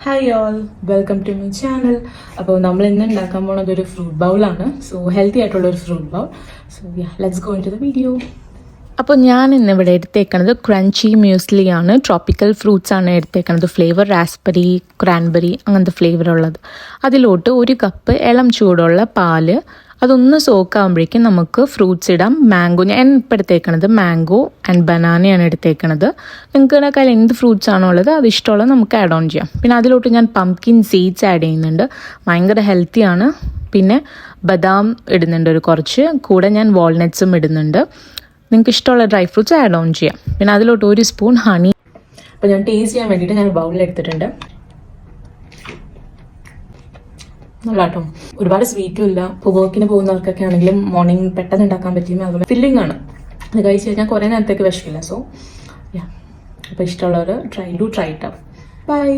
Hi all, welcome to my channel. അപ്പോൾ നമ്മൾ ഇന്ന് ഉണ്ടാക്കാൻ പോകുന്നത് ഒരു ഫ്രൂട്ട് ബൗളാണ്. സോ ഹെൽത്തി ആയിട്ടുള്ള ഒരു fruit bowl. So let's go into the video. അപ്പോൾ ഞാൻ ഇന്നിവിടെ എടുത്തേക്കണത് ക്രഞ്ചി മ്യൂസ്ലി ആണ്. ട്രോപ്പിക്കൽ ഫ്രൂട്ട്സ് ആണ് എടുത്തേക്കണത്. ഫ്ലേവർ റാസ്ബെറി, ക്രാൻബെറി അങ്ങനത്തെ ഫ്ലേവർ ഉള്ളത്. അതിലോട്ട് 1 കപ്പ് ഇളം ചൂടുള്ള പാല്, അതൊന്ന് സോക്കാകുമ്പോഴേക്കും നമുക്ക് ഫ്രൂട്ട്സ് ഇടാം. മാംഗോ, ഞാൻ ഇപ്പോൾ എടുത്തേക്കണത് മാംഗോ ആൻഡ് ബനാനയാണ് എടുത്തേക്കണത്. നിങ്ങൾക്ക് കയ്യിൽ എന്ത് ഫ്രൂട്ട്സ് ആണോ ഉള്ളത് അത് ഇഷ്ടമുള്ളത് നമുക്ക് ആഡ് ഓൺ ചെയ്യാം. പിന്നെ അതിലോട്ട് ഞാൻ പംകിൻ സീഡ്സ് ആഡ് ചെയ്യുന്നുണ്ട്, ഭയങ്കര ഹെൽത്തിയാണ്. പിന്നെ ബദാം ഇടുന്നുണ്ട് ഒരു കുറച്ച്, കൂടെ ഞാൻ വാൾനട്ട്സും ഇടുന്നുണ്ട്. നിങ്ങൾക്ക് ഇഷ്ടമുള്ള ഡ്രൈ ഫ്രൂട്ട്സ് ആഡ് ഓൺ ചെയ്യാം. പിന്നെ അതിലോട്ട് 1 സ്പൂൺ ഹണി. അപ്പോൾ ഞാൻ ടേസ്റ്റ് ചെയ്യാൻ വേണ്ടിയിട്ട് ഞാൻ ബൗളിലെടുത്തിട്ടുണ്ട്. നല്ല കേട്ടോ, ഒരുപാട് സ്വീറ്റും ഇല്ല. ഇപ്പോൾ വർക്കിന് പോകുന്നവർക്കൊക്കെ ആണെങ്കിലും മോർണിംഗ് പെട്ടെന്ന് ഉണ്ടാക്കാൻ പറ്റിയും അതുപോലെ ഫില്ലിംഗ് ആണ്. അത് കഴിച്ച് കഴിഞ്ഞാൽ കുറേ നേരത്തേക്ക് വിശക്കില്ല. സോ അപ്പോൾ ഇഷ്ടമുള്ളവർ ട്രൈ ഇറ്റ് ഔട്ട്. ബൈ.